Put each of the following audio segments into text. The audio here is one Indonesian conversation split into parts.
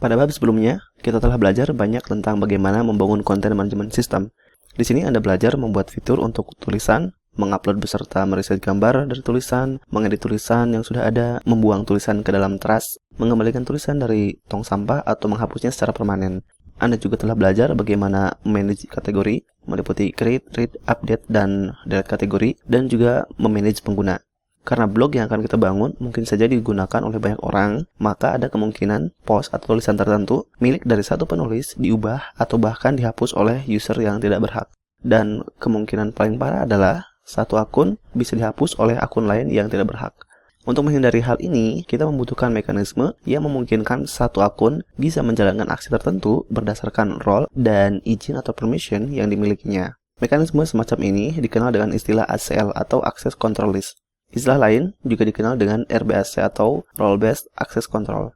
Pada bab sebelumnya, kita telah belajar banyak tentang bagaimana membangun konten manajemen sistem. Di sini Anda belajar membuat fitur untuk tulisan, mengupload beserta mereset gambar dari tulisan, mengedit tulisan yang sudah ada, membuang tulisan ke dalam trash, mengembalikan tulisan dari tong sampah atau menghapusnya secara permanen. Anda juga telah belajar bagaimana memanage kategori, meliputi create, read, update, dan delete kategori, dan juga memanage pengguna. Karena blog yang akan kita bangun mungkin saja digunakan oleh banyak orang, maka ada kemungkinan post atau tulisan tertentu milik dari satu penulis diubah atau bahkan dihapus oleh user yang tidak berhak. Dan kemungkinan paling parah adalah satu akun bisa dihapus oleh akun lain yang tidak berhak. Untuk menghindari hal ini, kita membutuhkan mekanisme yang memungkinkan satu akun bisa menjalankan aksi tertentu berdasarkan role dan izin atau permission yang dimilikinya. Mekanisme semacam ini dikenal dengan istilah ACL atau Access Control List. Istilah lain juga dikenal dengan RBAC atau Role Based Access Control.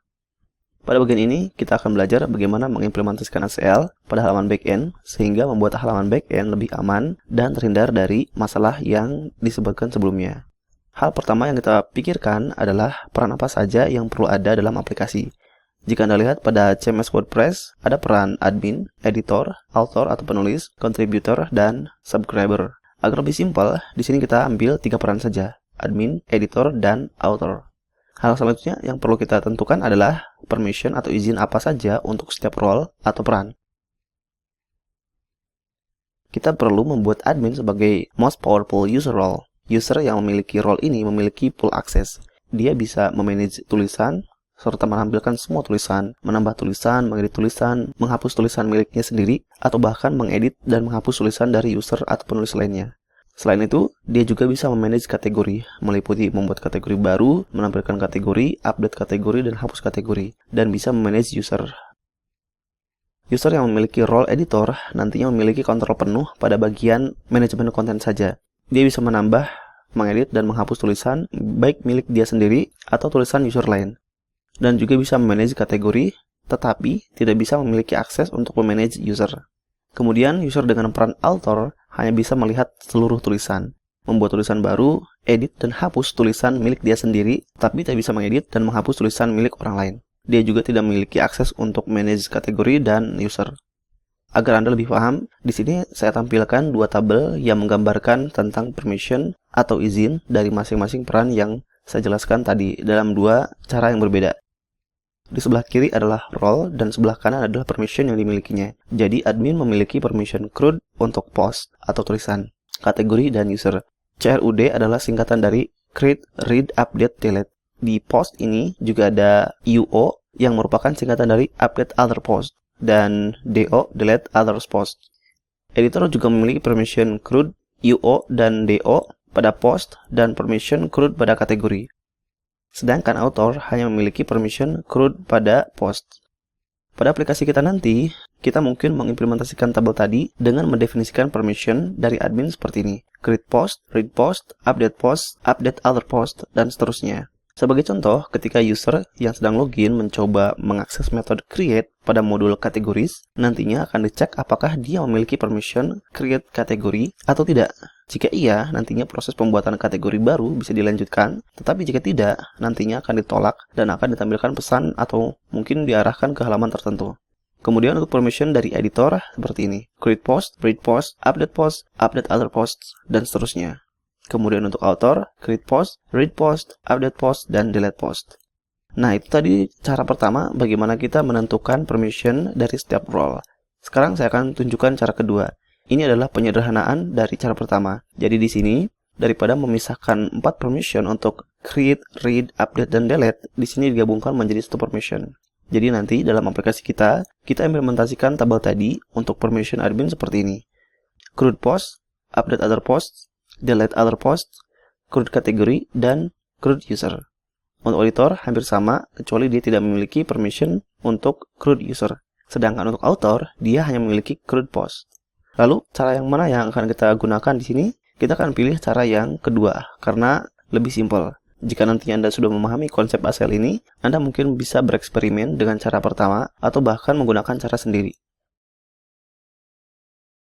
Pada bagian ini, kita akan belajar bagaimana mengimplementasikan ACL pada halaman backend sehingga membuat halaman backend lebih aman dan terhindar dari masalah yang disebutkan sebelumnya. Hal pertama yang kita pikirkan adalah peran apa saja yang perlu ada dalam aplikasi. Jika Anda lihat pada CMS WordPress, ada peran admin, editor, author atau penulis, contributor, dan subscriber. Agar lebih simpel, di sini kita ambil 3 peran saja. Admin, editor, dan author. Hal selanjutnya yang perlu kita tentukan adalah permission atau izin apa saja untuk setiap role atau peran. Kita perlu membuat admin sebagai most powerful user role. User yang memiliki role ini memiliki full access. Dia bisa memanage tulisan, serta menampilkan semua tulisan, menambah tulisan, mengedit tulisan, menghapus tulisan miliknya sendiri, atau bahkan mengedit dan menghapus tulisan dari user atau penulis lainnya. Selain itu, dia juga bisa memanage kategori, meliputi membuat kategori baru, menampilkan kategori, update kategori, dan hapus kategori, dan bisa memanage user. User yang memiliki role editor nantinya memiliki kontrol penuh pada bagian manajemen konten saja. Dia bisa menambah, mengedit, dan menghapus tulisan, baik milik dia sendiri atau tulisan user lain. Dan juga bisa memanage kategori, tetapi tidak bisa memiliki akses untuk memanage user. Kemudian, user dengan peran author hanya bisa melihat seluruh tulisan, membuat tulisan baru, edit dan hapus tulisan milik dia sendiri, tapi tidak bisa mengedit dan menghapus tulisan milik orang lain. Dia juga tidak memiliki akses untuk manage kategori dan user. Agar Anda lebih paham, di sini saya tampilkan 2 tabel yang menggambarkan tentang permission atau izin dari masing-masing peran yang saya jelaskan tadi dalam 2 cara yang berbeda. Di sebelah kiri adalah role dan sebelah kanan adalah permission yang dimilikinya. Jadi admin memiliki permission CRUD untuk post atau tulisan, kategori, dan user. CRUD adalah singkatan dari create, read, update, delete. Di post ini juga ada UO yang merupakan singkatan dari update other post dan DO, delete others post. Editor juga memiliki permission CRUD, UO, dan DO pada post dan permission CRUD pada kategori. Sedangkan author hanya memiliki permission CRUD pada post. Pada aplikasi kita nanti, kita mungkin mengimplementasikan tabel tadi dengan mendefinisikan permission dari admin seperti ini. Create post, read post, update other post, dan seterusnya. Sebagai contoh, ketika user yang sedang login mencoba mengakses metode create pada modul kategoris, nantinya akan dicek apakah dia memiliki permission create kategori atau tidak. Jika iya, nantinya proses pembuatan kategori baru bisa dilanjutkan, tetapi jika tidak, nantinya akan ditolak dan akan ditampilkan pesan atau mungkin diarahkan ke halaman tertentu. Kemudian untuk permission dari editor seperti ini. Create post, read post, update other posts, dan seterusnya. Kemudian untuk author, create post, read post, update post, dan delete post. Nah, itu tadi cara pertama bagaimana kita menentukan permission dari setiap role. Sekarang saya akan tunjukkan cara kedua. Ini adalah penyederhanaan dari cara pertama. Jadi di sini, daripada memisahkan 4 permission untuk create, read, update, dan delete, di sini digabungkan menjadi 1 permission. Jadi nanti dalam aplikasi kita implementasikan tabel tadi untuk permission admin seperti ini. CRUD post, update other posts, delete other posts, CRUD kategori, dan CRUD user. Untuk editor hampir sama, kecuali dia tidak memiliki permission untuk CRUD user. Sedangkan untuk author, dia hanya memiliki CRUD post. Lalu, cara yang mana yang akan kita gunakan di sini? Kita akan pilih cara yang kedua, karena lebih simpel. Jika nanti Anda sudah memahami konsep ACL ini, Anda mungkin bisa bereksperimen dengan cara pertama, atau bahkan menggunakan cara sendiri.